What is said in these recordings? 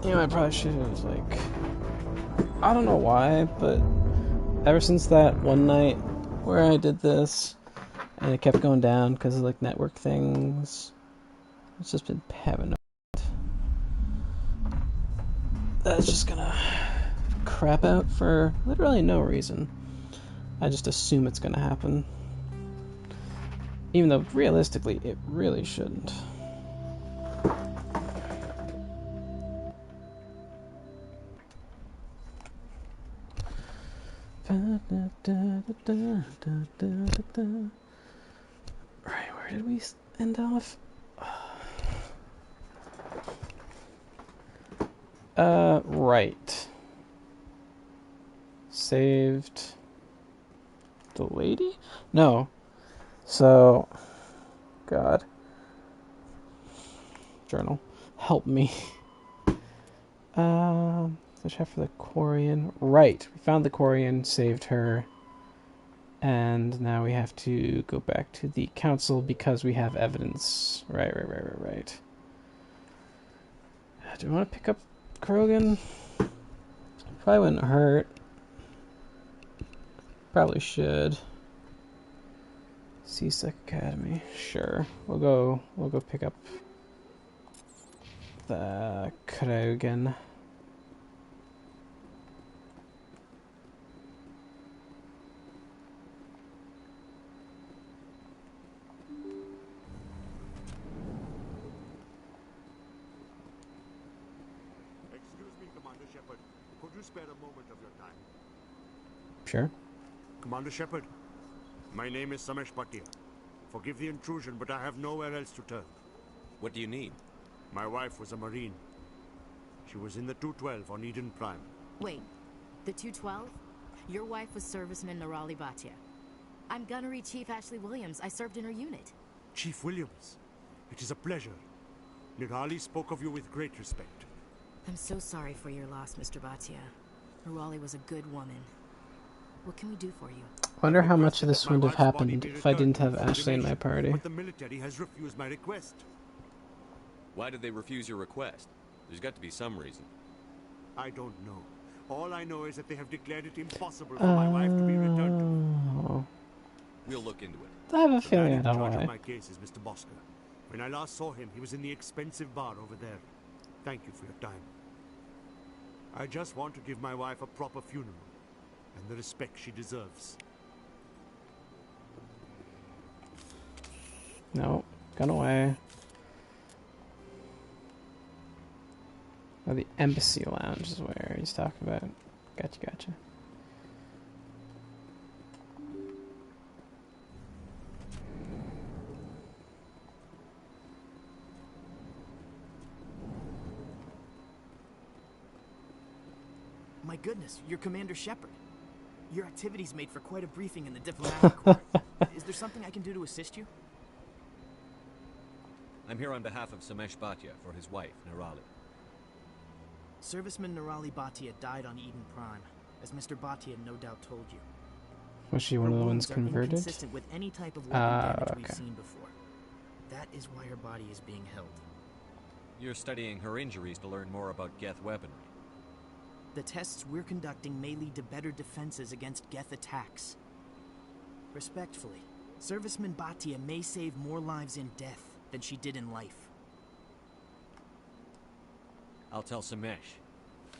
You know, I probably should have, like... I don't know why, but ever since that one night where I did this, and it kept going down because of, like, network things, it's just been having no... That's just gonna crap out for literally no reason. I just assume it's gonna happen. Even though, realistically, it really shouldn't. Right, where did we end off? Right. Saved the lady? No. So, God. Journal. Help me. The chef for the Quarian. Right. We found the Quarian, saved her. And now we have to go back to the council because we have evidence. Right. Do we want to pick up Krogan? Probably wouldn't hurt. Probably should. CSEC Academy. Sure. We'll go pick up the Krogan. Could you spare a moment of your time? Sure. Commander Shepard, my name is Samesh Bhatia. Forgive the intrusion, but I have nowhere else to turn. What do you need? My wife was a Marine. She was in the 212 on Eden Prime. Wait, the 212? Your wife was Serviceman Nirali Bhatia. I'm Gunnery Chief Ashley Williams. I served in her unit. Chief Williams, it is a pleasure. Nirali spoke of you with great respect. I'm so sorry for your loss, Mr. Bhatia. Nirali was a good woman. What can we do for you? Wonder how much of this would have happened if I didn't have Ashley in my party. But the military has refused my request. Why did they refuse your request? There's got to be some reason. I don't know. All I know is that they have declared it impossible for my wife to be returned to me. We'll look into it. I have a feeling I know The man in charge why. of my case is Mr. Bosker. When I last saw him, he was in the expensive bar over there. Thank you for your time. I just want to give my wife a proper funeral and the respect she deserves. No, gone away. Oh, the embassy lounge is where he's talking about. Gotcha. My goodness, you're Commander Shepard. Your activities made for quite a briefing in the diplomatic corps. Is there something I can do to assist you? I'm here on behalf of Samesh Bhatia for his wife, Nirali. Serviceman Nirali Bhatia died on Eden Prime, as Mr. Bhatia no doubt told you. Was she one of the ones Her wounds are converted? inconsistent with any type of weapon damage we've okay. seen before. That is why her body is being held. You're studying her injuries to learn more about Geth weaponry. The tests we're conducting may lead to better defenses against Geth attacks. Respectfully, Serviceman Bhatia may save more lives in death than she did in life. I'll tell Samesh.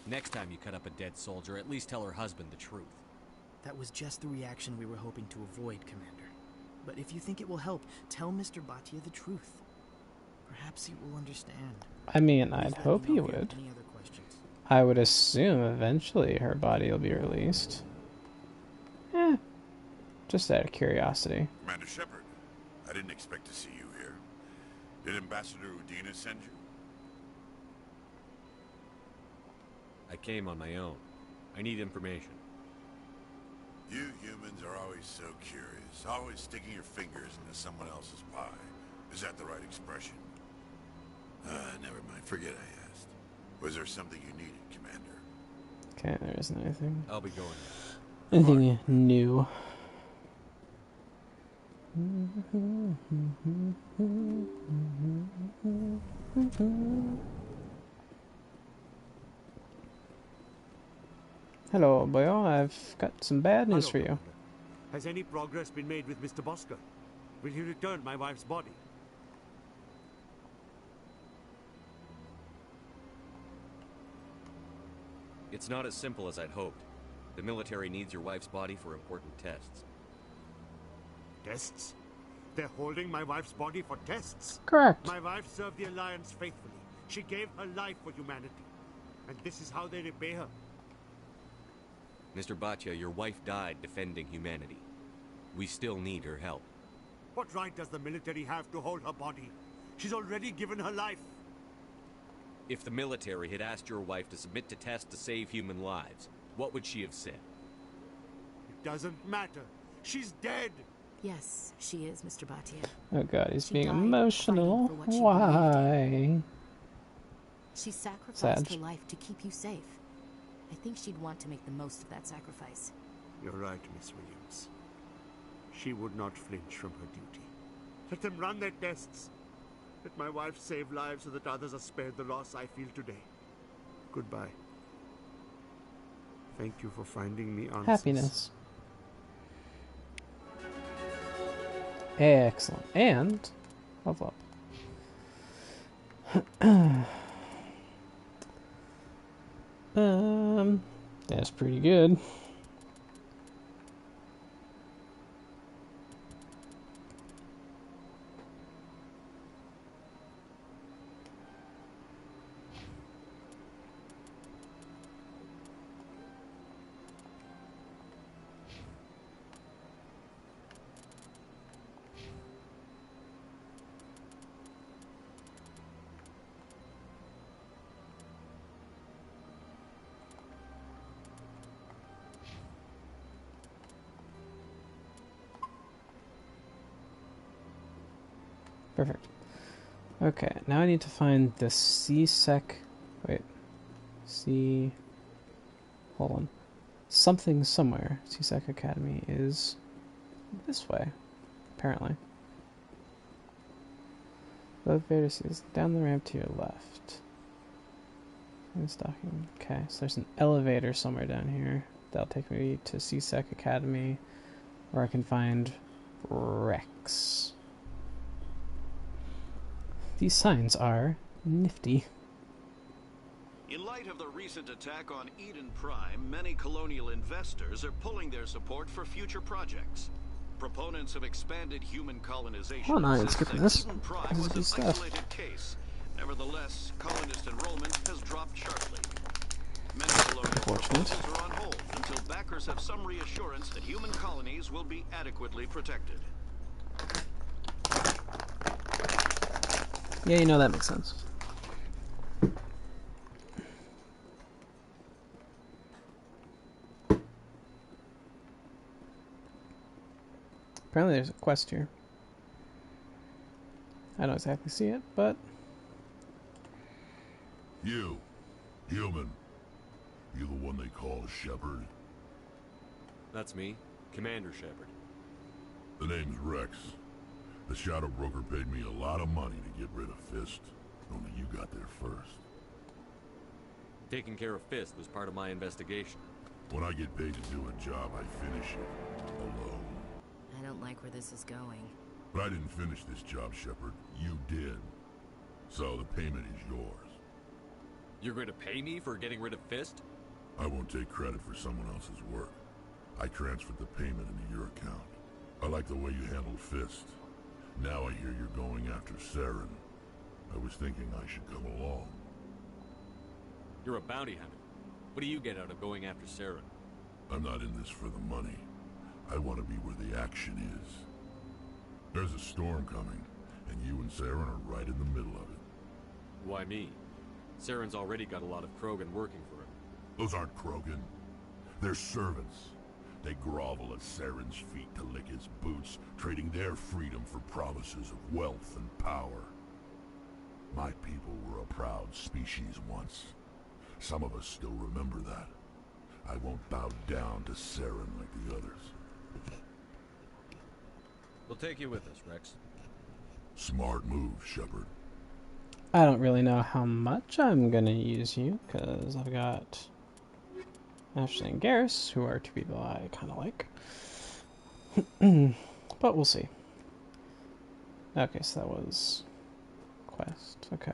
Next time you cut up a dead soldier, at least tell her husband the truth. That was just the reaction we were hoping to avoid, Commander. But if you think it will help, tell Mr. Bhatia the truth. Perhaps he will understand. I mean, Please I'd let hope me he know if you have would. any other questions. I would assume eventually her body will be released. Just out of curiosity. Commander Shepard, I didn't expect to see you here. Did Ambassador Udina send you? I came on my own. I need information. You humans are always so curious, always sticking your fingers into someone else's pie. Is that the right expression? Never mind, forget I asked. Was there something you needed, Commander? Okay, there isn't anything. I'll be going. Anything new? Hello, boyo. I've got some bad news Hello, for you. Commander. Has any progress been made with Mr. Bosker? Will he return my wife's body? It's not as simple as I'd hoped. The military needs your wife's body for important tests. Tests? They're holding my wife's body for tests? Correct. My wife served the Alliance faithfully. She gave her life for humanity. And this is how they repay her. Mr. Bhatia, your wife died defending humanity. We still need her help. What right does the military have to hold her body? She's already given her life. If the military had asked your wife to submit to tests to save human lives, what would she have said? It doesn't matter. She's dead. Yes, she is, Mr. Bhatia. Oh god, he's She being died emotional. fighting for what she Why? She sacrificed Sad. her life to keep you safe. I think she'd want to make the most of that sacrifice. You're right, Miss Williams. She would not flinch from her duty. Let them run their tests. Let my wife save lives so that others are spared the loss I feel today. Goodbye. Thank you for finding me answers. Happiness. Excellent. And level up. That's pretty good. Perfect. Okay, now I need to find the C-Sec... Wait. C... Hold on. Something somewhere. C-Sec Academy is this way, apparently. Elevator is down the ramp to your left. Okay, so there's an elevator somewhere down here. That'll take me to C-Sec Academy, where I can find Rex. These signs are nifty. In light of the recent attack on Eden Prime, many colonial investors are pulling their support for future projects. Proponents of expanded human colonization Oh, no, I'm insist skipping that this. Eden Prime This is was good an stuff. isolated case. Nevertheless, colonist enrollment has dropped sharply. Many colonial Unfortunate. proposals are on hold until backers have some reassurance that human colonies will be adequately protected. Yeah, you know that makes sense. Apparently there's a quest here. I don't exactly see it, but... You, human. You the one they call Shepard? That's me, Commander Shepard. The name's Rex. The Shadow Broker paid me a lot of money to get rid of Fist. Only you got there first. Taking care of Fist was part of my investigation. When I get paid to do a job, I finish it. Alone. I don't like where this is going. But I didn't finish this job, Shepard. You did. So the payment is yours. You're going to pay me for getting rid of Fist? I won't take credit for someone else's work. I transferred the payment into your account. I like the way you handled Fist. Now I hear you're going after Saren. I was thinking I should come along. You're a bounty hunter. What do you get out of going after Saren? I'm not in this for the money. I want to be where the action is. There's a storm coming, and you and Saren are right in the middle of it. Why me? Saren's already got a lot of Krogan working for him. Those aren't Krogan. They're servants. They grovel at Saren's feet to lick his boots, trading their freedom for promises of wealth and power. My people were a proud species once. Some of us still remember that. I won't bow down to Saren like the others. We'll take you with us, Rex. Smart move, Shepard. I don't really know how much I'm gonna use you, because I've got Ashley and Garrus, who are two people I kind of like. But we'll see. Okay, so that was quest. Okay.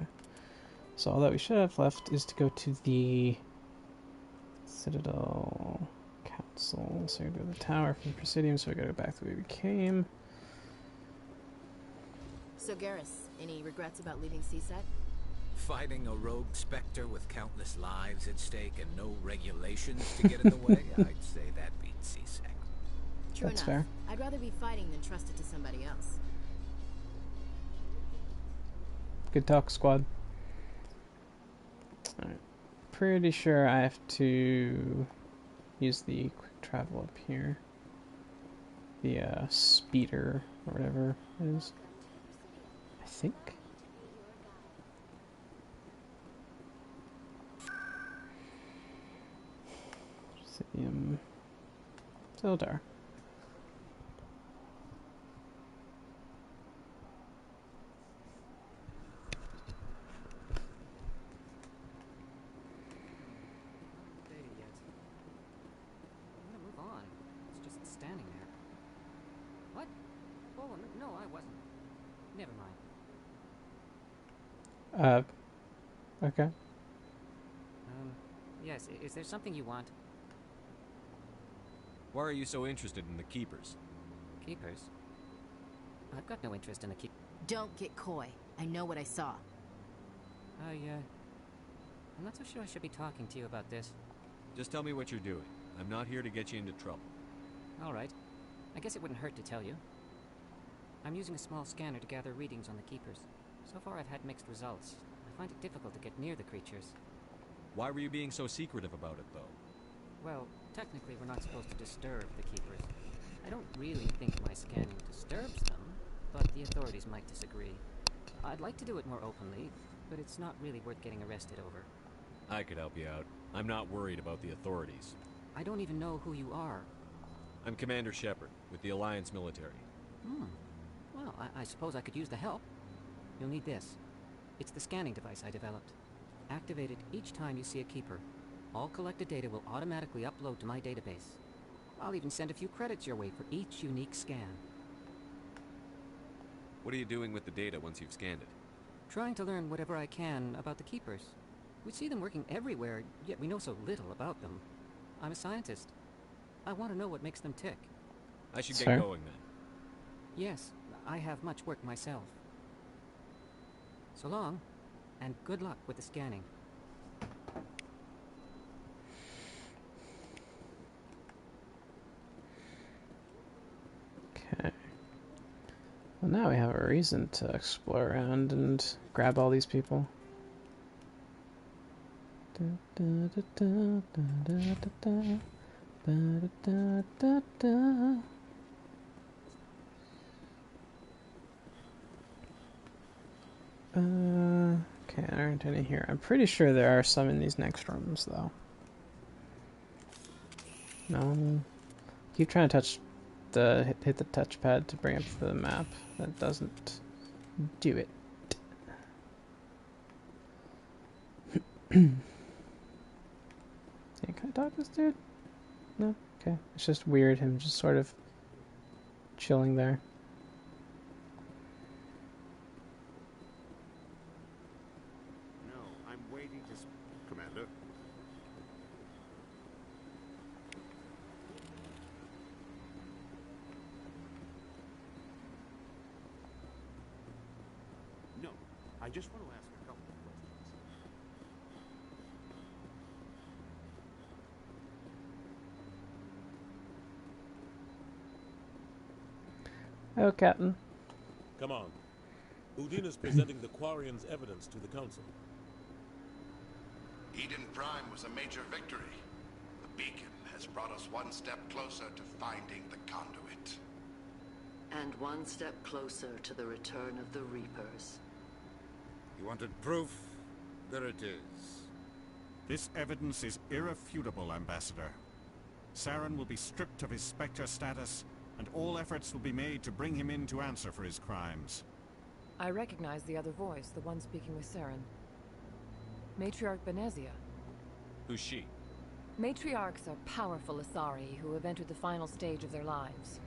So all that we should have left is to go to the Citadel Council. So we go to the tower from Presidium, so we gotta go back the way we came. So, Garrus, any regrets about leaving CSEC? Fighting a rogue Spectre with countless lives at stake and no regulations to get in the way? I'd say that beats CSEC. True That's enough. fair. I'd rather be fighting than trust it to somebody else. Good talk, squad. Alright. Pretty sure I have to use the quick travel up here. The speeder, or whatever it is. I think. Presidium. Sildar. Standing there. What? Oh, no, I wasn't. Never mind. Okay. Yes, is there something you want? Why are you so interested in the Keepers? Keepers? I've got no interest in the keep. Don't get coy. I know what I saw. I'm not so sure I should be talking to you about this. Just tell me what you're doing. I'm not here to get you into trouble. All right. I guess it wouldn't hurt to tell you. I'm using a small scanner to gather readings on the Keepers. So far I've had mixed results. I find it difficult to get near the creatures. Why were you being so secretive about it, though? Well, technically we're not supposed to disturb the Keepers. I don't really think my scanning disturbs them, but the authorities might disagree. I'd like to do it more openly, but it's not really worth getting arrested over. I could help you out. I'm not worried about the authorities. I don't even know who you are. I'm Commander Shepard, with the Alliance military. Well, I suppose I could use the help. You'll need this. It's the scanning device I developed. Activate it each time you see a Keeper. All collected data will automatically upload to my database. I'll even send a few credits your way for each unique scan. What are you doing with the data once you've scanned it? Trying to learn whatever I can about the Keepers. We see them working everywhere, yet we know so little about them. I'm a scientist. I want to know what makes them tick. I should Sir? get going then. Yes, I have much work myself. So long, and good luck with the scanning. Okay. Well, now we have a reason to explore around and grab all these people. Da, da, da, da, da, da, da, da. Ba, da, da, da. Okay, there aren't any here. I'm pretty sure there are some in these next rooms, though. No. Keep trying to touch the hit the touchpad to bring up the map. That doesn't do it. Hey, can I talk to this dude? No? Okay. It's just weird, him just sort of chilling there. No, I'm waiting to... Commander? No, I just want to ask a couple of questions. Oh, Captain. Come on. Udina's presenting the Quarians' evidence to the Council. Eden Prime was a major victory. The beacon has brought us one step closer to finding the conduit. And one step closer to the return of the Reapers. You wanted proof? There it is. This evidence is irrefutable, Ambassador. Saren will be stripped of his Spectre status, and all efforts will be made to bring him in to answer for his crimes. I recognize the other voice, the one speaking with Saren. Matriarch Benezia. Who's she? Matriarchs are powerful Asari who have entered the final stage of their lives.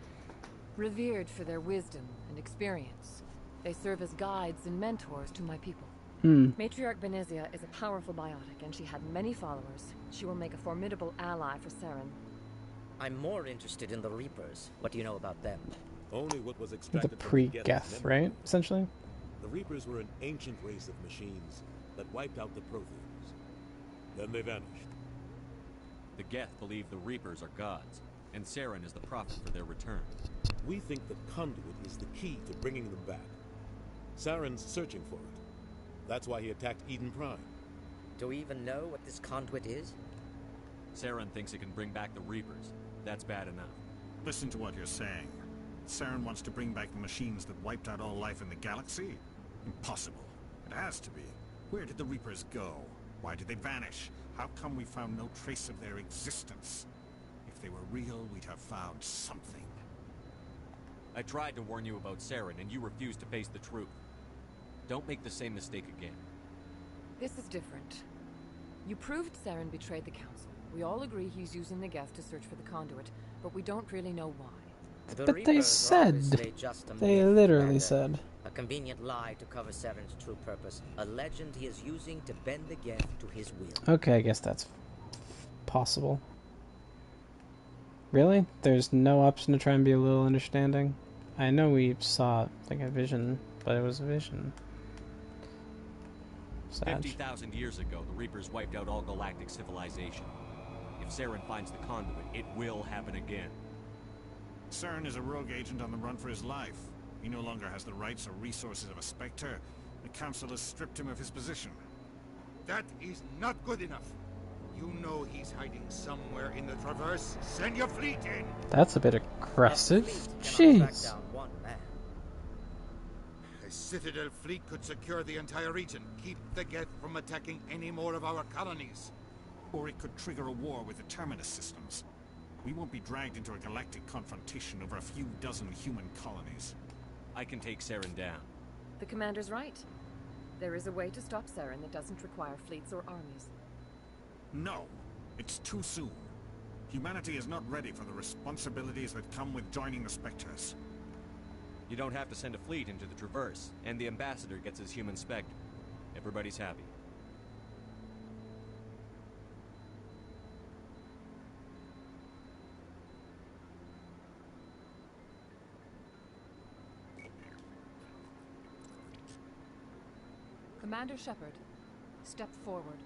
Revered for their wisdom and experience, they serve as guides and mentors to my people. Matriarch Benezia is a powerful biotic, and she had many followers. She will make a formidable ally for Saren. I'm more interested in the Reapers. What do you know about them? Only what was The extracted from pre-Geth, right? Essentially. The Reapers were an ancient race of machines that wiped out the Protheans. Then they vanished. The Geth believe the Reapers are gods, and Saren is the prophet for their return. We think the Conduit is the key to bringing them back. Saren's searching for it. That's why he attacked Eden Prime. Do we even know what this Conduit is? Saren thinks it can bring back the Reapers. That's bad enough. Listen to what you're saying. Saren wants to bring back the machines that wiped out all life in the galaxy? Impossible. It has to be. Where did the Reapers go? Why did they vanish? How come we found no trace of their existence? If they were real, we'd have found something. I tried to warn you about Saren, and you refused to face the truth. Don't make the same mistake again. This is different. You proved Saren betrayed the Council. We all agree he's using the Geth to search for the Conduit, but we don't really know why. The But they Reapers said. obviously just a They myth, literally Commander. said. A convenient lie to cover Saren's true purpose. A legend he is using to bend the Geth to his will. Okay, I guess that's possible. Really? There's no option to try and be a little understanding? I know we saw, like, a vision, but it was a vision. Sad. 50,000 years ago, the Reapers wiped out all galactic civilization. If Saren finds the Conduit, it will happen again. Saren is a rogue agent on the run for his life. He no longer has the rights or resources of a Spectre. The Council has stripped him of his position. That is not good enough. You know he's hiding somewhere in the Traverse. Send your fleet in! That's a bit aggressive. Cannot track Jeez. down one man. A Citadel fleet could secure the entire region, keep the Geth from attacking any more of our colonies. Or it could trigger a war with the Terminus systems. We won't be dragged into a galactic confrontation over a few dozen human colonies. I can take Saren down. The Commander's right. There is a way to stop Saren that doesn't require fleets or armies. No, it's too soon. Humanity is not ready for the responsibilities that come with joining the Spectres. You don't have to send a fleet into the Traverse, and the Ambassador gets his human Spectre. Everybody's happy. Commander Shepard, step forward.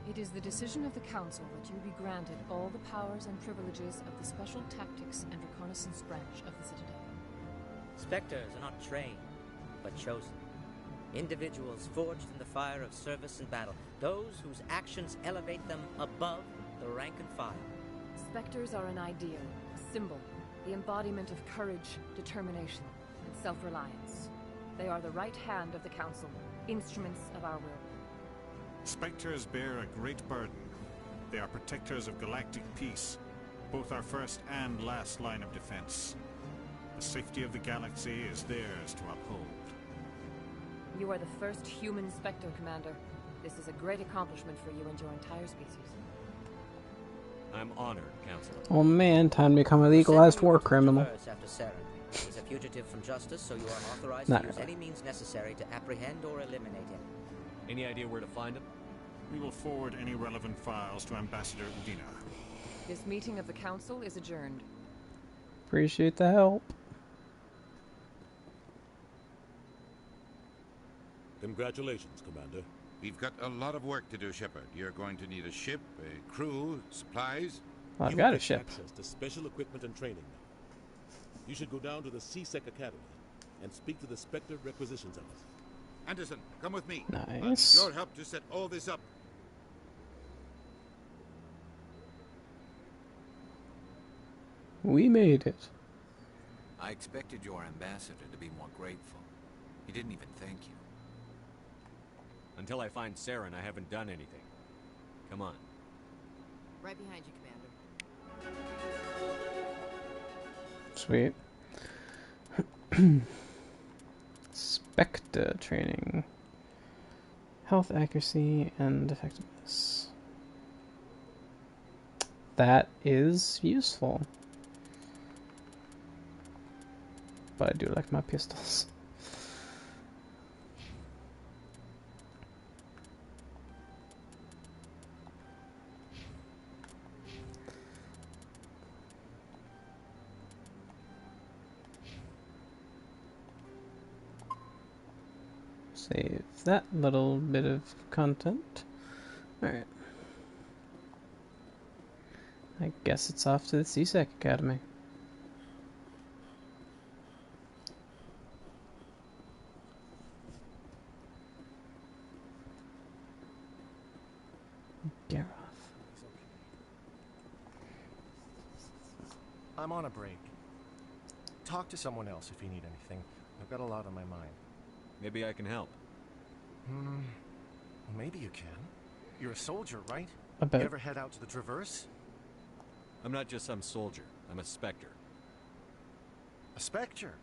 It is the decision of the Council that you be granted all the powers and privileges of the Special Tactics and Reconnaissance branch of the Citadel. Spectres are not trained, but chosen. Individuals forged in the fire of service and battle. Those whose actions elevate them above the rank and file. Spectres are an ideal, a symbol, the embodiment of courage, determination, and self-reliance. They are the right hand of the Council, instruments of our will. Spectres bear a great burden. They are protectors of galactic peace, both our first and last line of defense. The safety of the galaxy is theirs to uphold. You are the first human Spectre, Commander. This is a great accomplishment for you and your entire species. I'm honored, Counselor. Oh man, time to become a legalized war criminal. After Saren. He's a fugitive from justice, so you are authorized Not to use really. any means necessary to apprehend or eliminate him. Any idea where to find him? We will forward any relevant files to Ambassador Udina. This meeting of the Council is adjourned. Appreciate the help. Congratulations, Commander. We've got a lot of work to do, Shepard. You're going to need a ship, a crew, supplies. I've You got will a get ship. access to special equipment and training now. You should go down to the C-Sec Academy and speak to the Spectre Requisitions Office. Anderson, come with me. Nice. I need your help to set all this up. We made it. I expected your ambassador to be more grateful. He didn't even thank you. Until I find Saren, I haven't done anything. Come on. Right behind you, Commander. Sweet. Spectre training. Health, accuracy, and effectiveness. That is useful. But I do like my pistols. Save that little bit of content. Alright. I guess it's off to the C-Sec Academy. Garoth. I'm on a break. Talk to someone else if you need anything. I've got a lot on my mind. Maybe I can help. Maybe you can. You're a soldier, right? I bet. You ever head out to the Traverse? I'm not just some soldier. I'm a Spectre. A Spectre?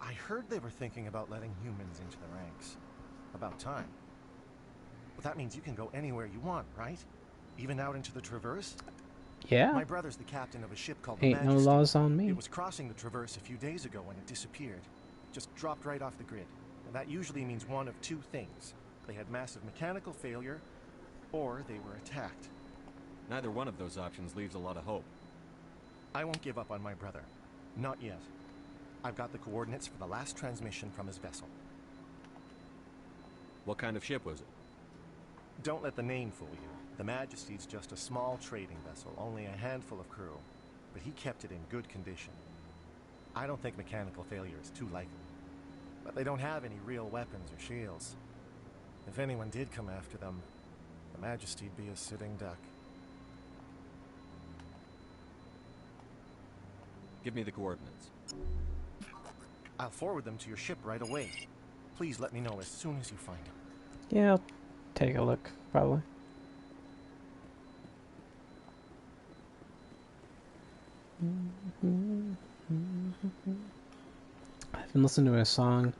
I heard they were thinking about letting humans into the ranks. About time. Well, that means you can go anywhere you want, right? Even out into the Traverse? Yeah. My brother's the captain of a ship called Ain't the no Majesty. laws on me. It was crossing the Traverse a few days ago when it disappeared. Just dropped right off the grid. And that usually means one of two things. They had massive mechanical failure, or they were attacked. Neither one of those options leaves a lot of hope. I won't give up on my brother. Not yet. I've got the coordinates for the last transmission from his vessel. What kind of ship was it? Don't let the name fool you. The Majesty's just a small trading vessel, only a handful of crew. But he kept it in good condition. I don't think mechanical failure is too likely. But they don't have any real weapons or shields. If anyone did come after them, the Majesty'd be a sitting duck. Give me the coordinates. I'll forward them to your ship right away. Please let me know as soon as you find them. Yeah, I'll take a look, probably. I've been listening to a song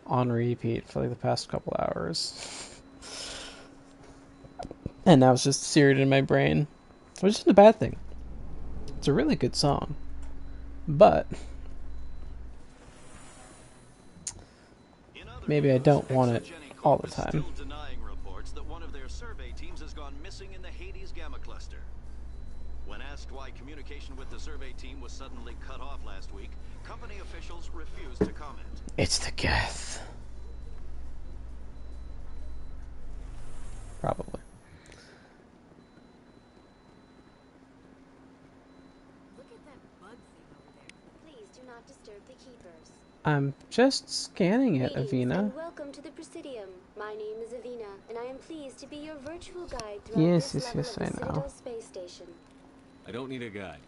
on repeat for like the past couple hours. And now it's just seared in my brain. Which isn't a bad thing. It's a really good song. But maybe I don't want it all the time. Still denying reports that one of their survey teams has gone missing in the Hades Gamma Cluster. When asked why communication with the survey team was suddenly cut off last week, company officials refused to comment. It's the Geth. Probably. Look at that bug thing over there. Please do not disturb the keepers. I'm just scanning it, Greetings Avina. and welcome to the Presidium. My name is Avina, and I am pleased to be your virtual guide throughout Yes, this yes, level yes, of I the know. Citadel space station. I don't need a guide.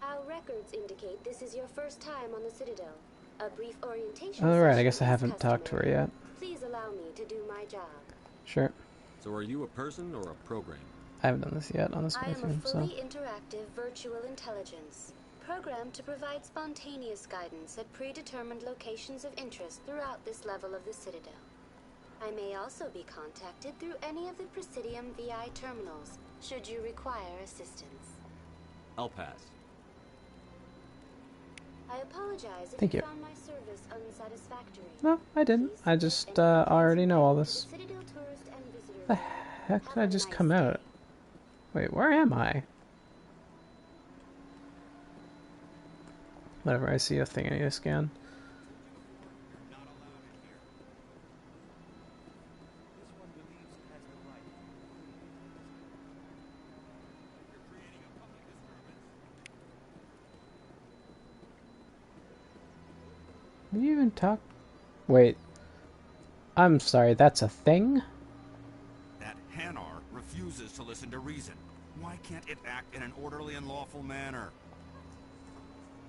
Our records indicate this is your first time on the Citadel. A brief orientation Alright, I session guess I is haven't talked to her customary. yet. Please allow me to do my job. Sure. So are you a person or a program? I haven't done this yet on this I am a playthrough, so. fully interactive virtual intelligence, programmed to provide spontaneous guidance at predetermined locations of interest throughout this level of the Citadel. I may also be contacted through any of the Presidium VI terminals, should you require assistance. I'll pass. I apologize if Thank you. found my service unsatisfactory. No, I didn't. I just already know all this. Citadel tourist and visitor. The heck did I just come out? Wait, where am I? Whatever, I see a thing I need to scan. Did you even talk? Wait. I'm sorry, that's a thing? That Hanar refuses to listen to reason. Why can't it act in an orderly and lawful manner?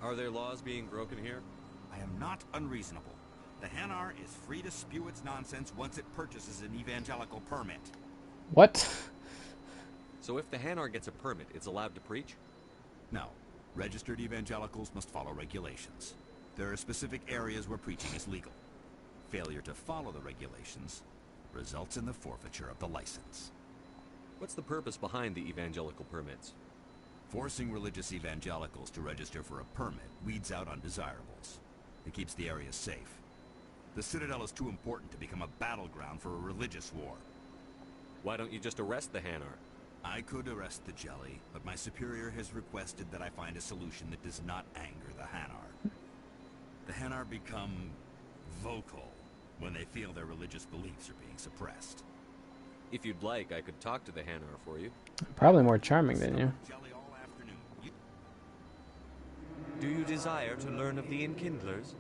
Are there laws being broken here? I am not unreasonable. The Hanar is free to spew its nonsense once it purchases an evangelical permit. What? So if the Hanar gets a permit, it's allowed to preach? No. Registered evangelicals must follow regulations. There are specific areas where preaching is legal. Failure to follow the regulations results in the forfeiture of the license. What's the purpose behind the evangelical permits? Forcing religious evangelicals to register for a permit weeds out undesirables. It keeps the area safe. The Citadel is too important to become a battleground for a religious war. Why don't you just arrest the Hanar? I could arrest the Jelly, but my superior has requested that I find a solution that does not anger the Hanar. The Hanar become vocal when they feel their religious beliefs are being suppressed. If you'd like, I could talk to the Hanar for you. Probably more charming than you. Do you desire to learn of the Enkindlers?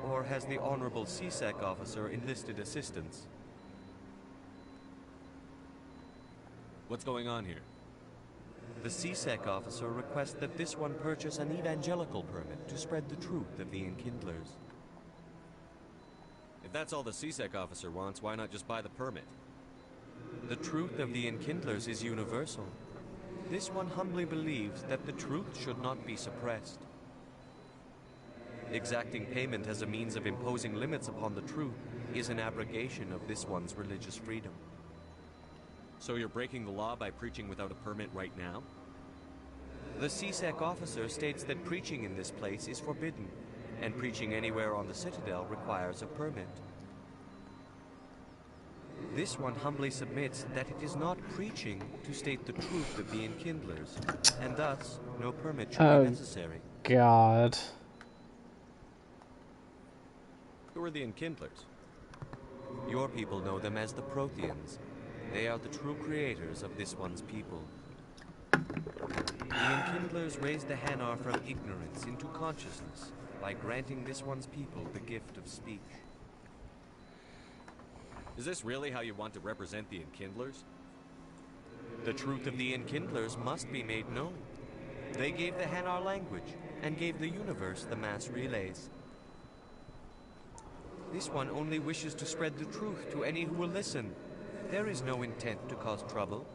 Or has the Honorable CSEC officer enlisted assistance? What's going on here? The CSEC officer requests that this one purchase an evangelical permit to spread the truth of the Enkindlers. If that's all the CSEC officer wants, why not just buy the permit? The truth of the Enkindlers is universal. This one humbly believes that the truth should not be suppressed. Exacting payment as a means of imposing limits upon the truth is an abrogation of this one's religious freedom. So you're breaking the law by preaching without a permit right now? The CSEC officer states that preaching in this place is forbidden, and preaching anywhere on the Citadel requires a permit. This one humbly submits that it is not preaching to state the truth of the Enkindlers, and thus no permit should be necessary. God. Who are the Enkindlers? Your people know them as the Protheans. They are the true creators of this one's people. The Enkindlers raised the Hanar from ignorance into consciousness by granting this one's people the gift of speech. Is this really how you want to represent the Enkindlers? The truth of the Enkindlers must be made known. They gave the Hanar language and gave the universe the mass relays. This one only wishes to spread the truth to any who will listen. There is no intent to cause trouble.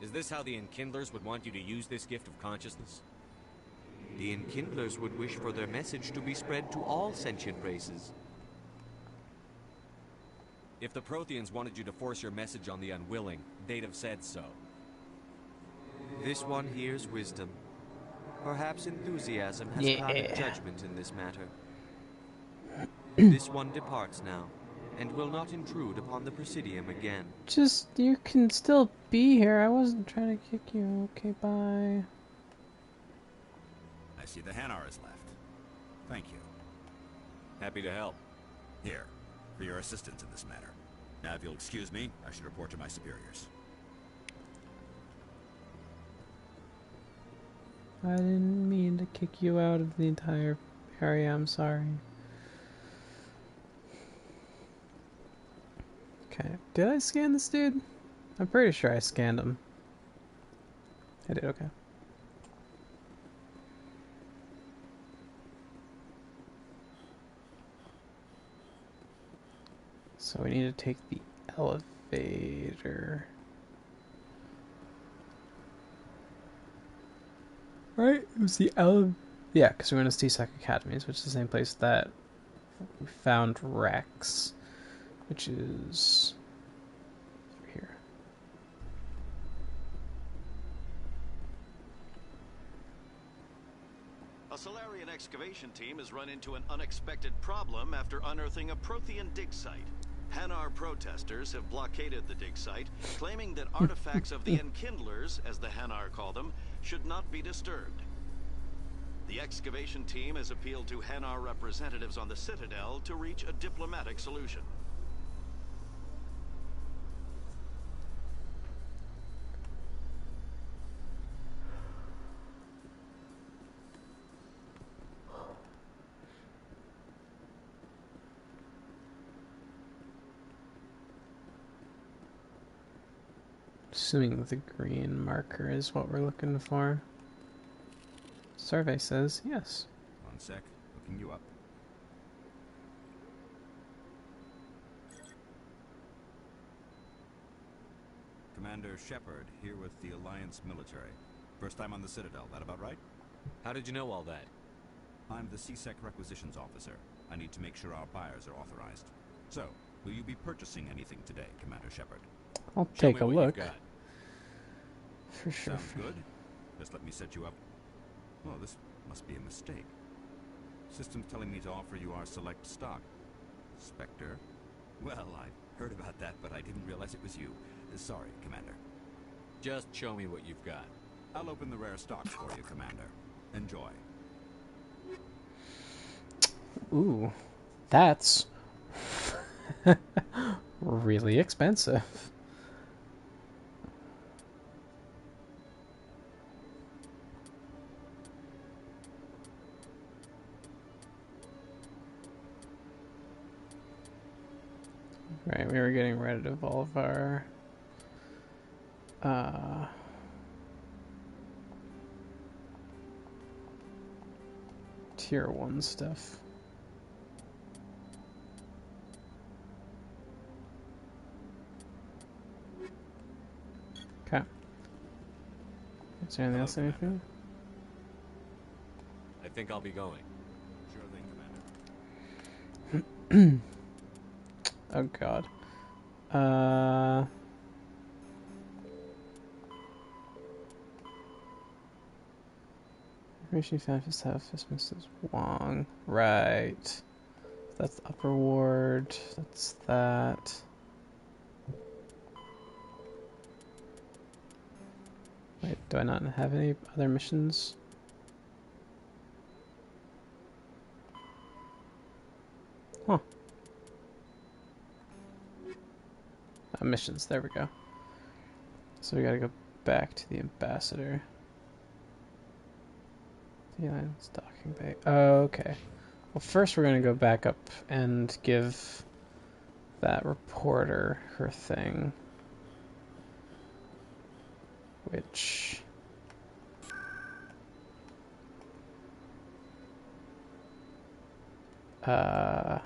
Is this how the Enkindlers would want you to use this gift of consciousness? The Enkindlers would wish for their message to be spread to all sentient races. If the Protheans wanted you to force your message on the unwilling, they'd have said so. This one hears wisdom. Perhaps enthusiasm has clouded judgment in this matter. This one departs now, and will not intrude upon the Presidium again. Just, you can still be here. I wasn't trying to kick you. Okay, bye. I see the Hanar is left. Thank you. Happy to help. Here, for your assistance in this matter. Now, if you'll excuse me, I should report to my superiors. I didn't mean to kick you out of the entire area. I'm sorry. Okay, did I scan this dude? I'm pretty sure I scanned him. I did, okay. So we need to take the elevator. Right? It was the yeah, because we went to CSEC Academies, which is the same place that we found Rex, which is over here. A Solarian excavation team has run into an unexpected problem after unearthing a Prothean dig site. Hanar protesters have blockaded the dig site, claiming that artifacts of the Enkindlers, as the Hanar call them, should not be disturbed. The excavation team has appealed to Hanar representatives on the Citadel to reach a diplomatic solution. Assuming the green marker is what we're looking for. survey says yes. One sec. Looking you up. Commander Shepard, here with the Alliance military. First time on the Citadel, that about right? How did you know all that? I'm the CSEC requisitions officer. I need to make sure our buyers are authorized. So, will you be purchasing anything today, Commander Shepard? I'll take a look. For sure. Sounds good. Just let me set you up. Oh, this must be a mistake. System's telling me to offer you our select stock. Spectre. Well, I heard about that, but I didn't realize it was you. Sorry, Commander. Just show me what you've got. I'll open the rare stocks for you, Commander. Enjoy. Ooh, that's really expensive. Right, we were getting rid of all of our tier 1 stuff. Okay. Is there anything else I need for you? I think I'll be going. Sure thing, Commander. Oh god. Information found just have this Mrs. Wong. Right. That's the upper ward. That's that. Wait, do I not have any other missions? Huh. Missions, there we go. So we gotta go back to the ambassador. The island's docking bay. Oh, okay. Well, first we're gonna go back up and give that reporter her thing. Which... I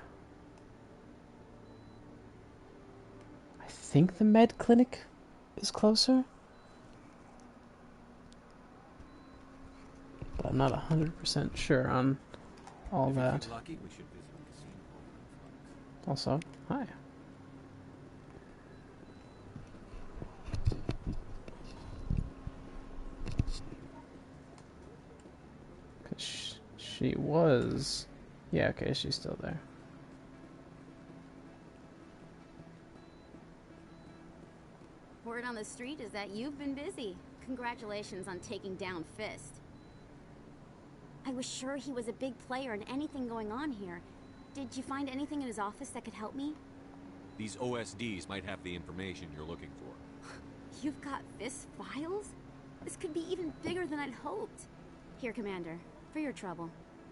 think the med clinic is closer, but I'm not 100% sure on all that. Lucky, we should visit the casino. Also, hi. Cause she was, yeah, okay, she's still there. Word on the street is that you've been busy. Congratulations on taking down Fist. I was sure he was a big player in anything going on here. Did you find anything in his office that could help me? These OSDs might have the information you're looking for. You've got Fist files? This could be even bigger than I'd hoped. Here, Commander, for your trouble.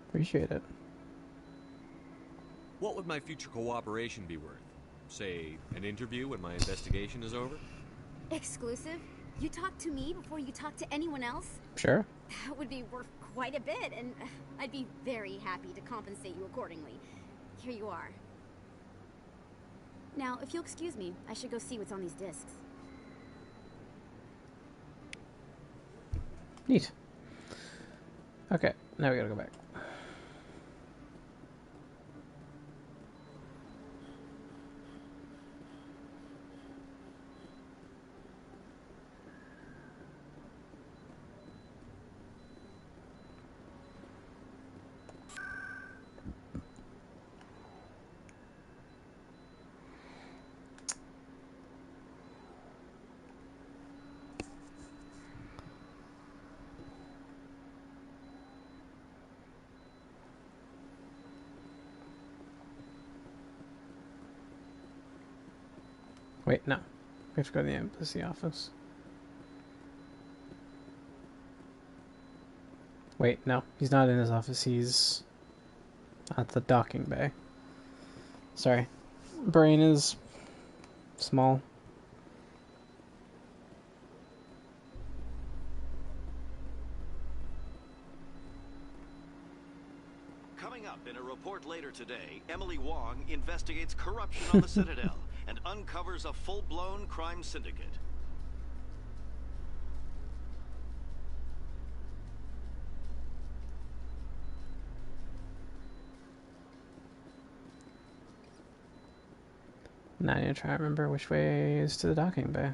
Appreciate it. What would my future cooperation be worth? Say, an interview when my investigation is over? Exclusive? You talk to me before you talk to anyone else? Sure. That would be worth quite a bit, and I'd be very happy to compensate you accordingly. Here you are. Now, if you'll excuse me, I should go see what's on these discs. Neat. Okay, now we gotta go back. Wait, no. We have to go to the embassy office. Wait, no. He's not in his office. He's at the docking bay. Sorry. Brain is small. Coming up in a report later today, Emily Wong investigates corruption on the Citadel and uncovers a full-blown crime syndicate. Now I need to try to remember which way is to the docking bay.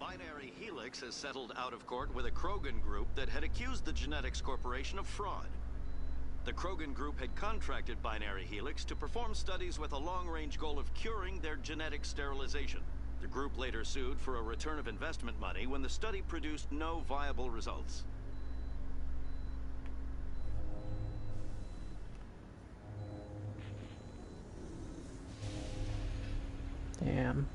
Binary Helix has settled out of court with a Krogan group that had accused the Genetics Corporation of fraud. The Krogan group had contracted Binary Helix to perform studies with a long-range goal of curing their genetic sterilization. The group later sued for a return of investment money when the study produced no viable results. Damn.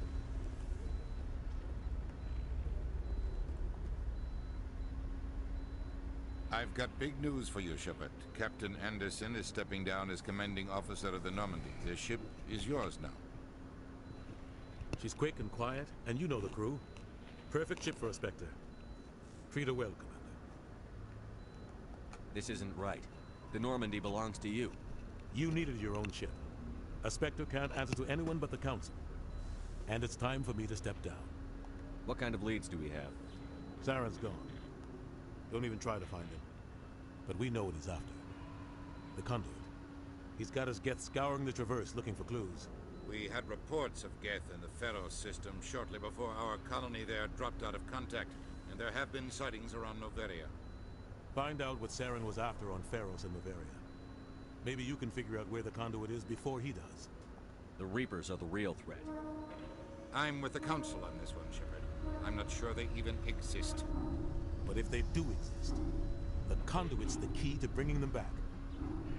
I've got big news for you, Shepard. Captain Anderson is stepping down as commanding officer of the Normandy. The ship is yours now. She's quick and quiet, and you know the crew. Perfect ship for a Spectre. Treat her well, Commander. This isn't right. The Normandy belongs to you. You needed your own ship. A Spectre can't answer to anyone but the Council. And it's time for me to step down. What kind of leads do we have? Saren's gone. Don't even try to find him. But we know what he's after. The Conduit. He's got his Geth scouring the Traverse looking for clues. We had reports of Geth in the Pharaoh system shortly before our colony there dropped out of contact, and there have been sightings around Noveria. Find out what Saren was after on Pharos and Noveria. Maybe you can figure out where the Conduit is before he does. The Reapers are the real threat. I'm with the Council on this one, Shepard. I'm not sure they even exist. But if they do exist, the Conduit's the key to bringing them back.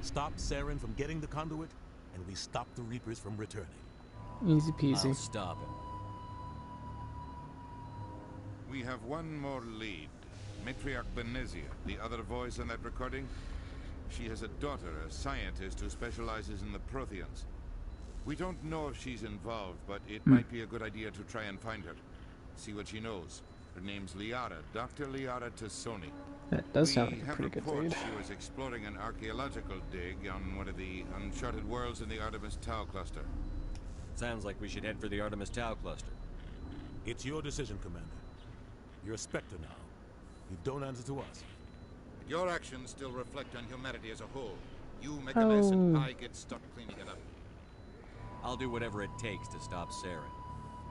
Stop Saren from getting the Conduit, and we stop the Reapers from returning. Easy peasy. I'll stop him. We have one more lead. Matriarch Benezia, the other voice on that recording. She has a daughter, a scientist who specializes in the Protheans. We don't know if she's involved, but it might be a good idea to try and find her. See what she knows. Her name's Liara, Dr. Liara Tassoni. That does sound like a pretty good lead. She was exploring an archaeological dig on one of the uncharted worlds in the Artemis Tau cluster. Sounds like we should head for the Artemis Tau cluster. It's your decision, Commander. You're a Spectre now. You don't answer to us. Your actions still reflect on humanity as a whole. You make a mess and I get stuck cleaning it up. I'll do whatever it takes to stop Saren.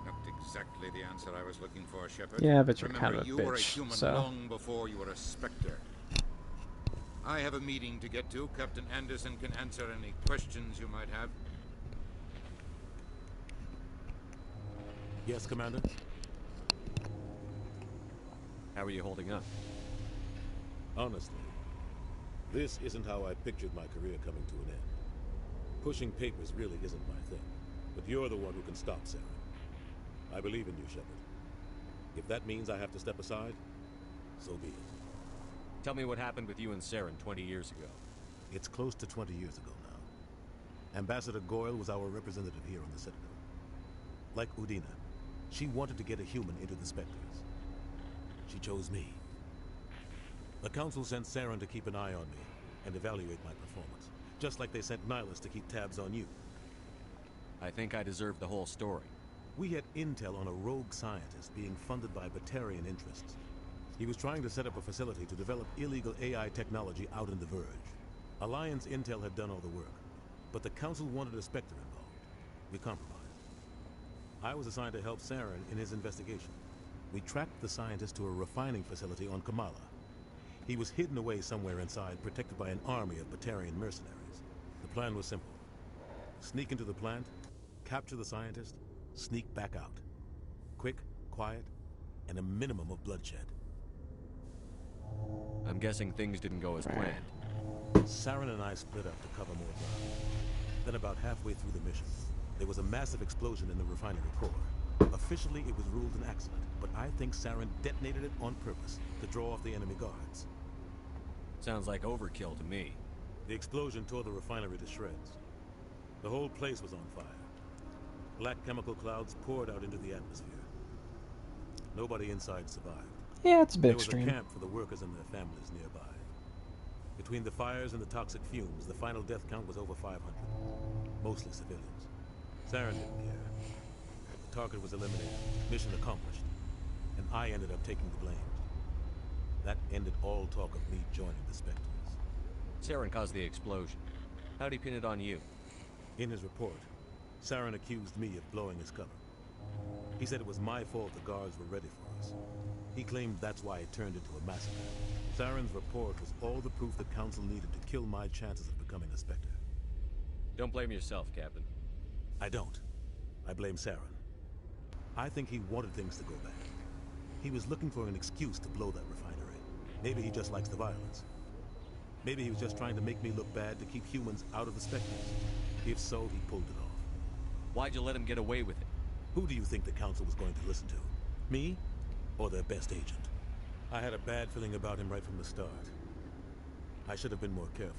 Not exactly the answer I was looking for, Shepard. Yeah, but you're Remember, kind of a you bitch, were a human so. long before you were a Spectre. I have a meeting to get to. Captain Anderson can answer any questions you might have. Yes, Commander? How are you holding up? Honestly, this isn't how I pictured my career coming to an end. Pushing papers really isn't my thing, but you're the one who can stop Saren. I believe in you, Shepard. If that means I have to step aside, so be it. Tell me what happened with you and Saren 20 years ago. It's close to 20 years ago now. Ambassador Goyle was our representative here on the Citadel. Like Udina, she wanted to get a human into the Spectres. She chose me. The Council sent Saren to keep an eye on me and evaluate my performance, just like they sent Nihilus to keep tabs on you. I think I deserve the whole story. We had intel on a rogue scientist being funded by Batarian interests. He was trying to set up a facility to develop illegal AI technology out in the Verge. Alliance intel had done all the work, but the Council wanted a Spectre involved. We compromised. I was assigned to help Saren in his investigation. We tracked the scientist to a refining facility on Kamala. He was hidden away somewhere inside, protected by an army of Batarian mercenaries. The plan was simple. Sneak into the plant, capture the scientist, sneak back out. Quick, quiet, and a minimum of bloodshed. I'm guessing things didn't go as planned. Saren and I split up to cover more ground. Then about halfway through the mission, there was a massive explosion in the refinery core. Officially, it was ruled an accident, but I think Saren detonated it on purpose to draw off the enemy guards. Sounds like overkill to me. The explosion tore the refinery to shreds. The whole place was on fire. Black chemical clouds poured out into the atmosphere. Nobody inside survived. Yeah, it's a bit there extreme. There was a camp for the workers and their families nearby. Between the fires and the toxic fumes, the final death count was over 500. Mostly civilians. Saren didn't care. The target was eliminated, mission accomplished, and I ended up taking the blame. That ended all talk of me joining the Spectres. Saren caused the explosion. How'd he pin it on you? In his report, Saren accused me of blowing his cover. He said it was my fault the guards were ready for us. He claimed that's why it turned into a massacre. Saren's report was all the proof the Council needed to kill my chances of becoming a Spectre. Don't blame yourself, Captain. I don't. I blame Saren. I think he wanted things to go bad. He was looking for an excuse to blow that refinery. Maybe he just likes the violence. Maybe he was just trying to make me look bad to keep humans out of the Spectres. If so, he pulled it off. Why'd you let him get away with it? Who do you think the Council was going to listen to? Me? Or their best agent? I had a bad feeling about him right from the start. I should have been more careful.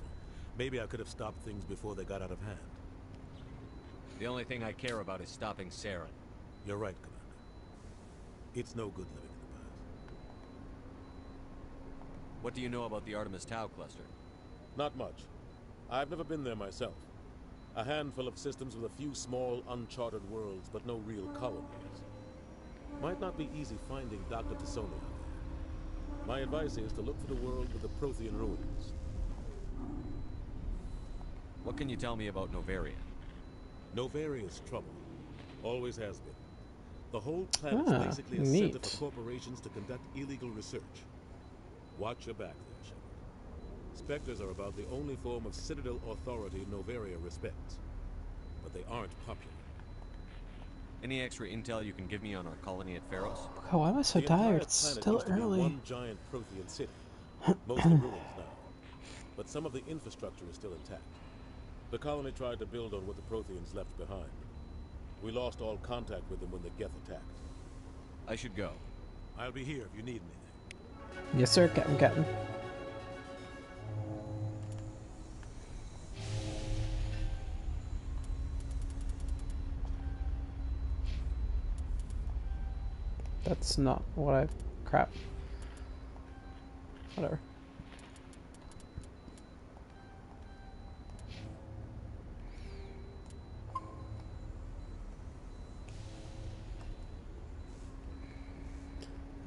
Maybe I could have stopped things before they got out of hand. The only thing I care about is stopping Saren. You're right, Commander. It's no good living in the past. What do you know about the Artemis Tau cluster? Not much. I've never been there myself. A handful of systems with a few small, uncharted worlds, but no real colonies. Might not be easy finding Dr. T'Soni out there. My advice is to look for the world with the Prothean ruins. What can you tell me about Novaria? Novaria's trouble. Always has been. The whole planet's basically a center for corporations to conduct illegal research. Watch your back there, Shepard. Spectres are about the only form of Citadel authority Novaria respects. But they aren't popular. Any extra intel you can give me on our colony at Pharos? Oh, why am I so tired? It's still early. One giant Prothean city. Most of the ruins now. But some of the infrastructure is still intact. The colony tried to build on what the Protheans left behind. We lost all contact with them when the Geth attacked. I should go. I'll be here if you need anything. Yes, sir, Captain. That's not what I... crap. Whatever.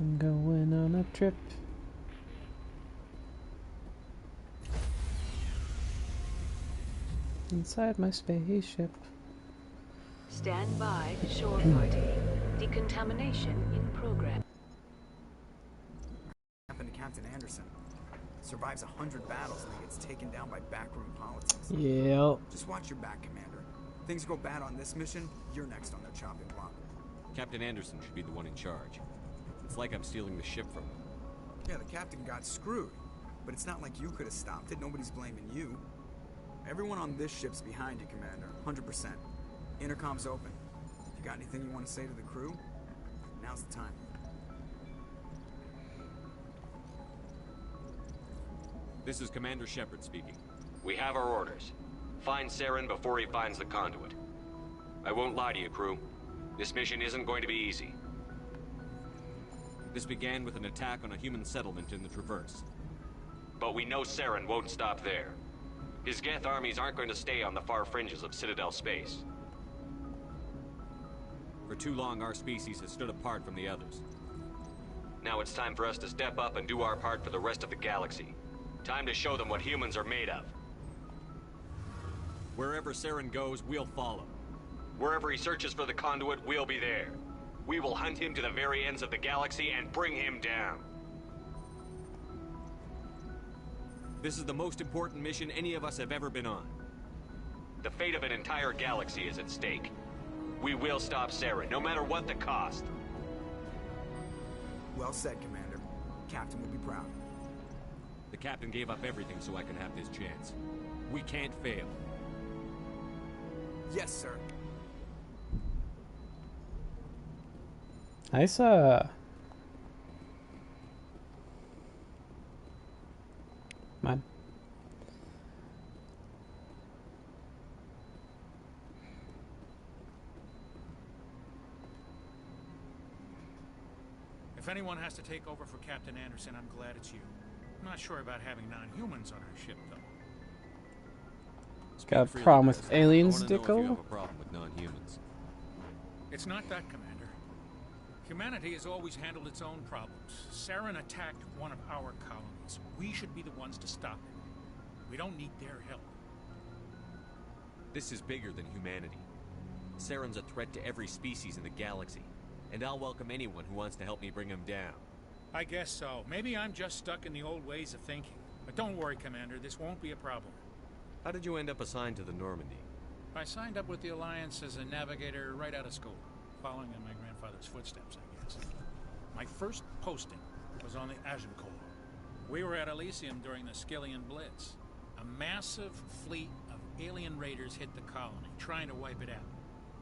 I'm going on a trip. Inside my spaceship. Stand by, shore party. Decontamination in progress. Happened to Captain Anderson. Survives 100 battles and then gets taken down by backroom politics. Yep. Just watch your back, Commander. Things go bad on this mission, you're next on their chopping block. Captain Anderson should be the one in charge. It's like I'm stealing the ship from him. Yeah, the captain got screwed. But it's not like you could have stopped it. Nobody's blaming you. Everyone on this ship's behind you, Commander. 100%. Intercom's open. If you got anything you want to say to the crew, now's the time. This is Commander Shepard speaking. We have our orders. Find Saren before he finds the conduit. I won't lie to you, crew. This mission isn't going to be easy. This began with an attack on a human settlement in the Traverse. But we know Saren won't stop there. His Geth armies aren't going to stay on the far fringes of Citadel space. For too long, our species has stood apart from the others. Now it's time for us to step up and do our part for the rest of the galaxy. Time to show them what humans are made of. Wherever Saren goes, we'll follow. Wherever he searches for the conduit, we'll be there. We will hunt him to the very ends of the galaxy and bring him down. This is the most important mission any of us have ever been on. The fate of an entire galaxy is at stake. We will stop Saren, no matter what the cost. Well said, Commander. Captain will be proud. The captain gave up everything so I could have this chance. We can't fail. Yes, sir. Nice, man. If anyone has to take over for Captain Anderson, I'm glad it's you. I'm not sure about having non-humans on our ship, though. Got a problem with aliens, I want to know if you Dicko? have a problem with non-humans. It's not that, Commander. Humanity has always handled its own problems. Saren attacked one of our colonies. We should be the ones to stop it. We don't need their help. This is bigger than humanity. Saren's a threat to every species in the galaxy, and I'll welcome anyone who wants to help me bring him down. I guess so. Maybe I'm just stuck in the old ways of thinking. But don't worry, Commander. This won't be a problem. How did you end up assigned to the Normandy? I signed up with the Alliance as a navigator right out of school, following in my grandfather's footsteps, I guess. My first posting was on the Agincourt. We were at Elysium during the Skillian Blitz. A massive fleet of alien raiders hit the colony, trying to wipe it out.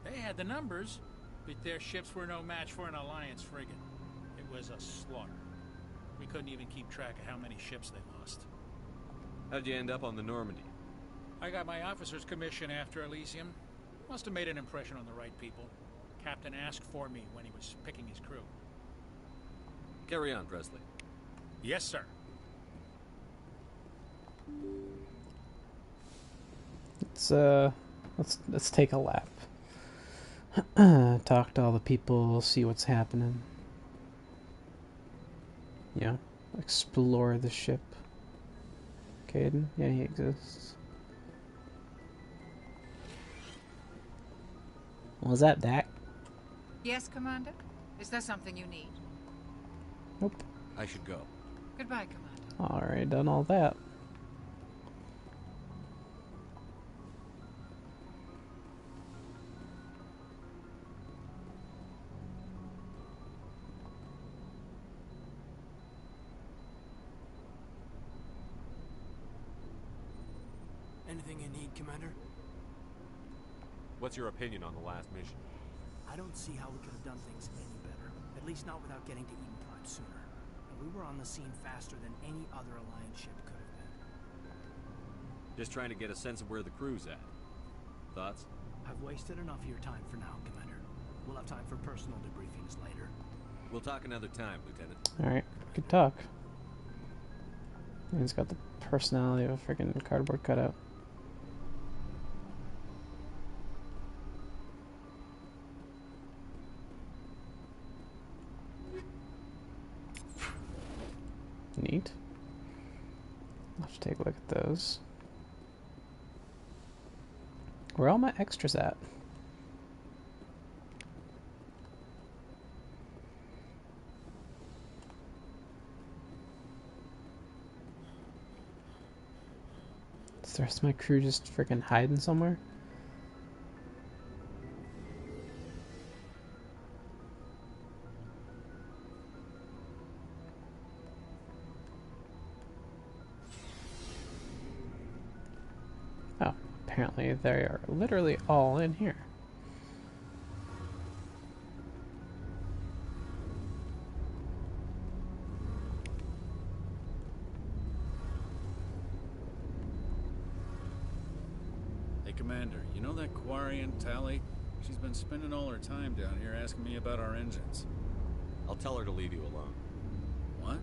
They had the numbers, but their ships were no match for an Alliance frigate. It was a slaughter. We couldn't even keep track of how many ships they lost. How'd you end up on the Normandy? I got my officer's commission after Elysium. Must have made an impression on the right people. Captain asked for me when he was picking his crew. Carry on, Presley. Yes, sir. Let's take a lap. Talk to all the people, see what's happening. Yeah, explore the ship. Caden, yeah, he exists. Was that Dak? Yes, Commander? Is there something you need? Nope. I should go. Goodbye, Commander. Alright, done all that. Anything you need, Commander? What's your opinion on the last mission? I don't see how we could have done things any better. At least not without getting to Eden Prime sooner. And we were on the scene faster than any other Alliance ship could have been. Just trying to get a sense of where the crew's at. Thoughts? I've wasted enough of your time for now, Commander. We'll have time for personal debriefings later. We'll talk another time, Lieutenant. Alright, good talk. He's got the personality of a freaking cardboard cutout. Neat. I'll have to take a look at those. Where are all my extras at? Is the rest of my crew just freaking hiding somewhere? Oh, apparently they are literally all in here. Hey, Commander, you know that Quarian, Tally? She's been spending all her time down here asking me about our engines. I'll tell her to leave you alone. What?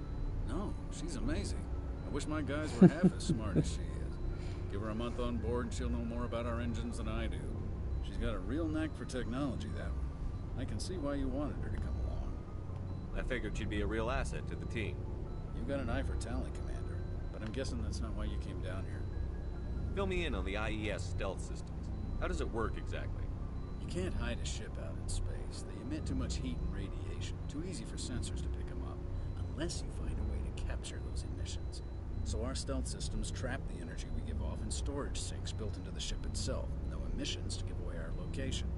No, she's amazing. I wish my guys were half as smart as she is. Give her a month on board and she'll know more about our engines than I do. She's got a real knack for technology, that one. I can see why you wanted her to come along. I figured she'd be a real asset to the team. You've got an eye for Tally, Commander, but I'm guessing that's not why you came down here. Fill me in on the IES stealth systems. How does it work exactly? You can't hide a ship out in space. They emit too much heat and radiation. Too easy for sensors to pick them up, unless you find a way to capture those emissions. So our stealth systems trap the energy we give off in storage sinks built into the ship itself. No emissions to give away our location.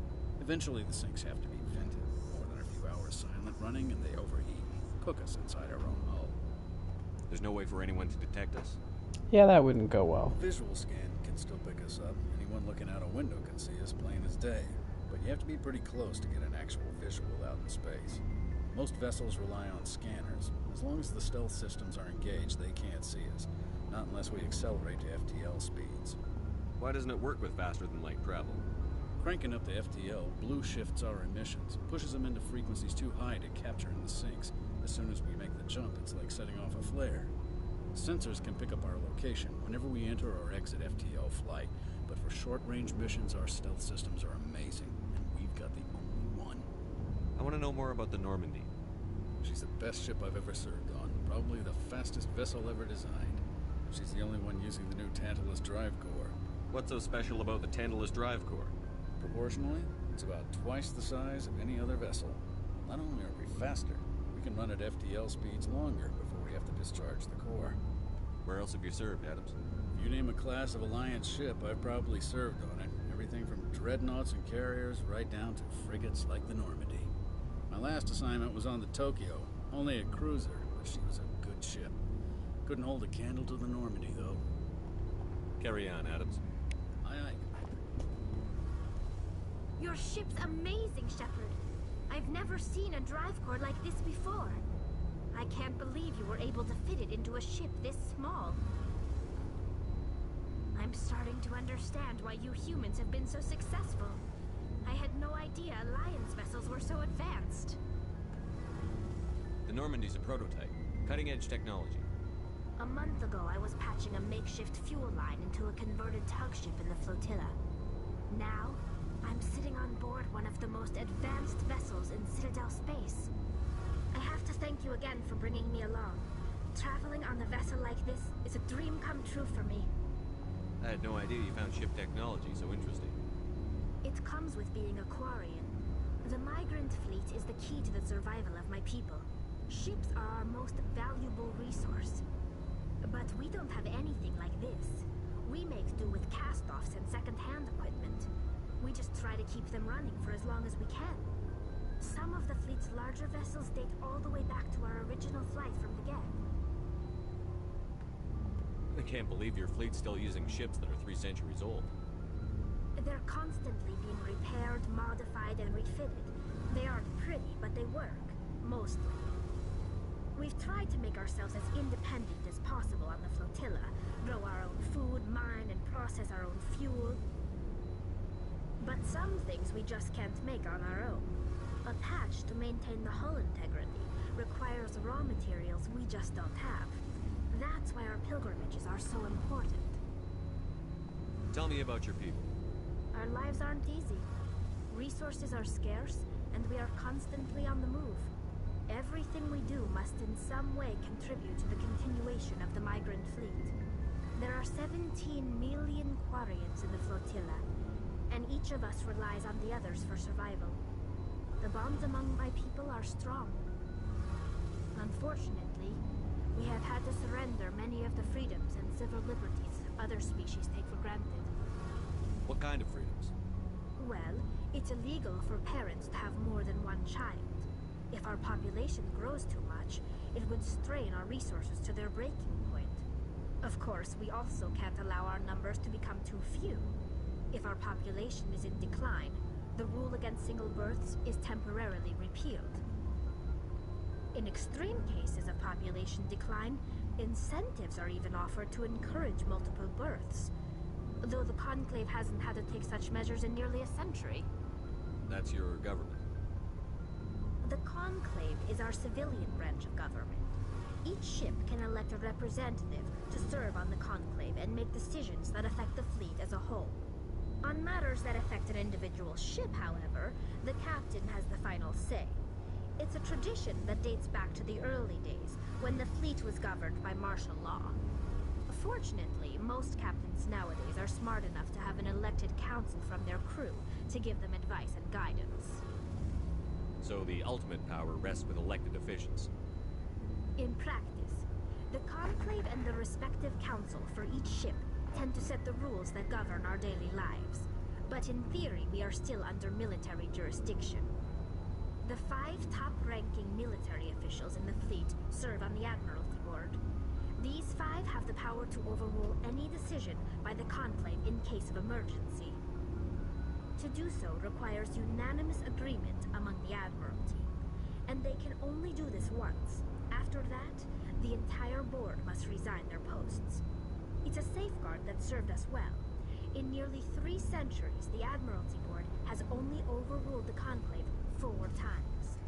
Eventually the sinks have to be vented. More than a few hours silent running and they overheat and cook us inside our own hull. There's no way for anyone to detect us? Yeah, that wouldn't go well. Visual scan can still pick us up. Anyone looking out a window can see us plain as day. But you have to be pretty close to get an actual visual out in space. Most vessels rely on scanners. As long as the stealth systems are engaged, they can't see us. Not unless we accelerate to FTL speeds. Why doesn't it work with faster-than-light travel? Cranking up the FTL blue shifts our emissions, pushes them into frequencies too high to capture in the sinks. As soon as we make the jump, it's like setting off a flare. Sensors can pick up our location whenever we enter or exit FTL flight, but for short-range missions, our stealth systems are amazing, and we've got the only one. I want to know more about the Normandy. She's the best ship I've ever served on, probably the fastest vessel ever designed. She's the only one using the new Tantalus drive core. What's so special about the Tantalus drive core? Proportionally, it's about twice the size of any other vessel. Not only are we faster, we can run at FTL speeds longer before we have to discharge the core. Where else have you served, Adams? If you name a class of Alliance ship, I've probably served on it. Everything from dreadnoughts and carriers right down to frigates like the Normandy. My last assignment was on the Tokyo, only a cruiser, but she was a good ship. Couldn't hold a candle to the Normandy, though. Carry on, Adams. Aye, aye. Your ship's amazing, Shepard. I've never seen a drive core like this before. I can't believe you were able to fit it into a ship this small. I'm starting to understand why you humans have been so successful. I had no idea Alliance vessels were so advanced. The Normandy's a prototype. Cutting-edge technology. A month ago, I was patching a makeshift fuel line into a converted tug ship in the flotilla. Now, I'm sitting on board one of the most advanced vessels in Citadel space. I have to thank you again for bringing me along. Traveling on a vessel like this is a dream come true for me. I had no idea you found ship technology so interesting. It comes with being a Quarian. The migrant fleet is the key to the survival of my people. Ships are our most valuable resource. But we don't have anything like this. We make do with cast-offs and second-hand equipment. We just try to keep them running for as long as we can. Some of the fleet's larger vessels date all the way back to our original flight from the Geth. I can't believe your fleet's still using ships that are 3 centuries old. They're constantly being repaired, modified, and refitted. They aren't pretty, but they work. Mostly. We've tried to make ourselves as independent as possible on the flotilla. Grow our own food, mine, and process our own fuel. But some things we just can't make on our own. A patch to maintain the hull integrity requires raw materials we just don't have. That's why our pilgrimages are so important. Tell me about your people. Our lives aren't easy. Resources are scarce, and we are constantly on the move. Everything we do must in some way contribute to the continuation of the migrant fleet. There are 17 million Quarians in the flotilla, and each of us relies on the others for survival. The bonds among my people are strong. Unfortunately, we have had to surrender many of the freedoms and civil liberties other species take for granted. What kind of freedoms? Well, it's illegal for parents to have more than one child. If our population grows too much, it would strain our resources to their breaking point. Of course, we also can't allow our numbers to become too few. If our population is in decline, the rule against single births is temporarily repealed. In extreme cases of population decline, incentives are even offered to encourage multiple births, though the Conclave hasn't had to take such measures in nearly a century. That's your government. The Conclave is our civilian branch of government. Each ship can elect a representative to serve on the Conclave and make decisions that affect the fleet as a whole. On matters that affect an individual ship, however, the captain has the final say. It's a tradition that dates back to the early days, when the fleet was governed by martial law. Fortunately, most captains nowadays are smart enough to have an elected council from their crew to give them advice and guidance. So the ultimate power rests with elected officials. In practice, the Conclave and the respective council for each ship tend to set the rules that govern our daily lives. But in theory, we are still under military jurisdiction. The 5 top-ranking military officials in the fleet serve on the Admiralty Board. These 5 have the power to overrule any decision by the Conclave in case of emergency. To do so requires unanimous agreement among the Admiralty, and they can only do this once. After that, the entire board must resign their posts. It's a safeguard that served us well. In nearly 3 centuries, the Admiralty Board has only overruled the Conclave 4 times.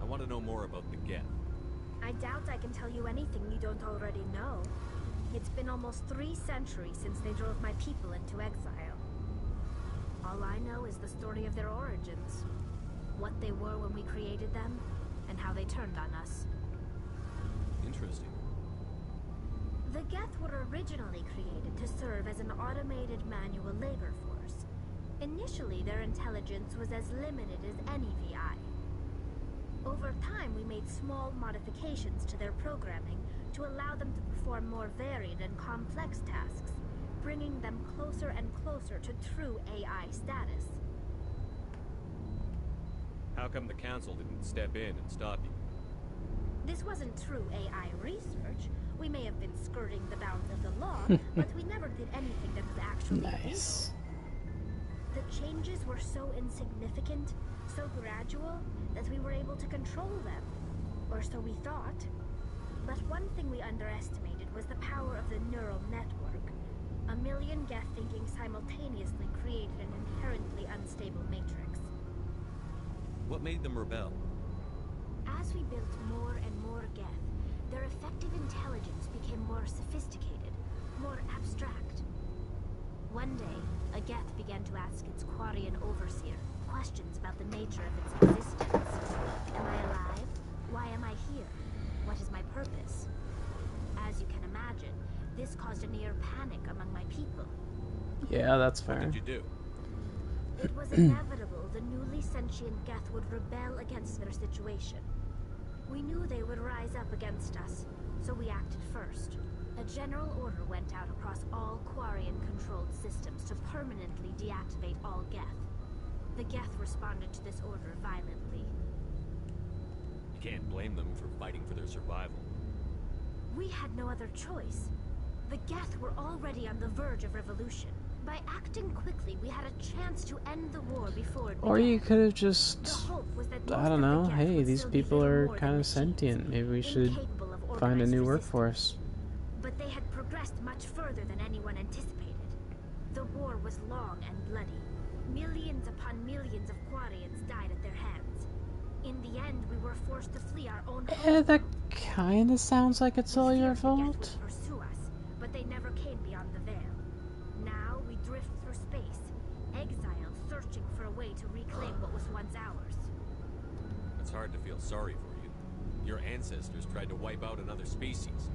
I want to know more about the Geth. I doubt I can tell you anything you don't already know. It's been almost 3 centuries since they drove my people into exile. All I know is the story of their origins. What they were when we created them, and how they turned on us. Interesting. The Geth were originally created to serve as an automated manual labor force. Initially, their intelligence was as limited as any VI. Over time, we made small modifications to their programming to allow them to perform more varied and complex tasks, bringing them closer and closer to true AI status. How come the Council didn't step in and stop you? This wasn't true AI research. We may have been skirting the bounds of the law, but we never did anything that was actually Nice. illegal. The changes were so insignificant, so gradual, that we were able to control them. Or so we thought. But one thing we underestimated was the power of the neural network. 1 million Geth thinking simultaneously created an inherently unstable matrix. What made them rebel? As we built more and more Geth, their effective intelligence became more sophisticated, more abstract. One day, a Geth began to ask its Quarian overseer questions about the nature of its existence. Am I alive? Why am I here? What is my purpose? As you can imagine, this caused a near panic among my people. Yeah, that's fair. What did you do? It was inevitable the newly sentient Geth would rebel against their situation. We knew they would rise up against us, so we acted first. A general order went out across all Quarian-controlled systems to permanently deactivate all Geth. The Geth responded to this order violently. You can't blame them for fighting for their survival. We had no other choice. The Geth were already on the verge of revolution. By acting quickly, we had a chance to end the war before it began. Or you could have just, I don't know, hey, these people are kind of sentient. Maybe we should find a new workforce. But they had progressed much further than anyone anticipated. The war was long and bloody. Millions upon millions of Quarians died at their hands. In the end, we were forced to flee our own home. That kind of sounds like it's all your fault. Pursue us, but they never came beyond the veil. Now we drift through space, exiled, searching for a way to reclaim what was once ours. It's hard to feel sorry for you. Your ancestors tried to wipe out another species.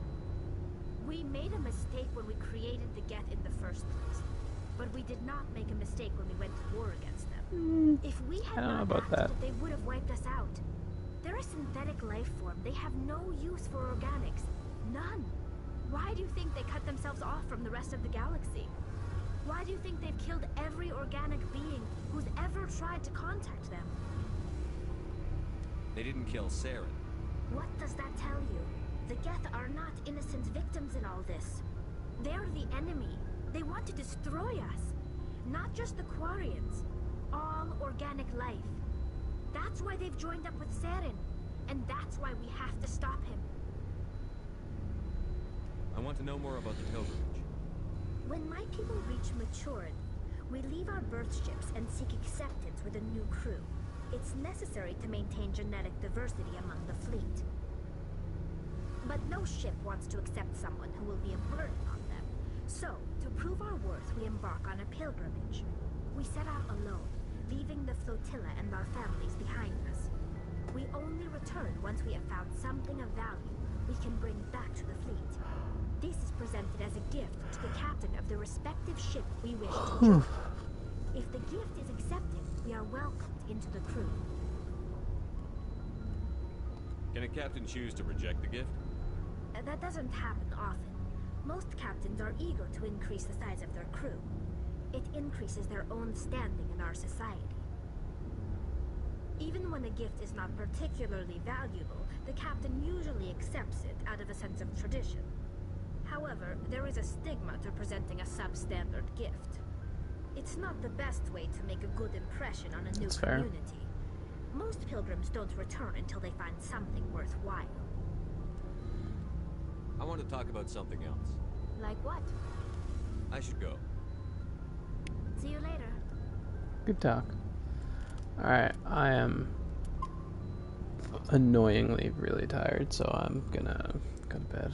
We made a mistake when we created the Geth in the first place, but we did not make a mistake when we went to war against them. If we had not acted, they would have wiped us out. They're a synthetic life form. They have no use for organics. None. Why do you think they cut themselves off from the rest of the galaxy? Why do you think they've killed every organic being who's ever tried to contact them? They didn't kill Saren. What does that tell you? The Geth are not innocent victims in all this. They're the enemy. They want to destroy us. Not just the Quarians. All organic life. That's why they've joined up with Saren. And that's why we have to stop him. I want to know more about the pilgrimage. When my people reach maturity, we leave our birth ships and seek acceptance with a new crew. It's necessary to maintain genetic diversity among the fleet. But no ship wants to accept someone who will be a burden on them. So, to prove our worth, we embark on a pilgrimage. We set out alone, leaving the flotilla and our families behind us. We only return once we have found something of value we can bring back to the fleet. This is presented as a gift to the captain of the respective ship we wish to join. If the gift is accepted, we are welcomed into the crew. Can a captain choose to reject the gift? That doesn't happen often. Most captains are eager to increase the size of their crew. It increases their own standing in our society. Even when a gift is not particularly valuable, the captain usually accepts it out of a sense of tradition. However, there is a stigma to presenting a substandard gift. It's not the best way to make a good impression on a new community. Most pilgrims don't return until they find something worthwhile. I want to talk about something else. Like what? I should go. See you later. Good talk. Alright, I am annoyingly really tired, so I'm gonna go to bed.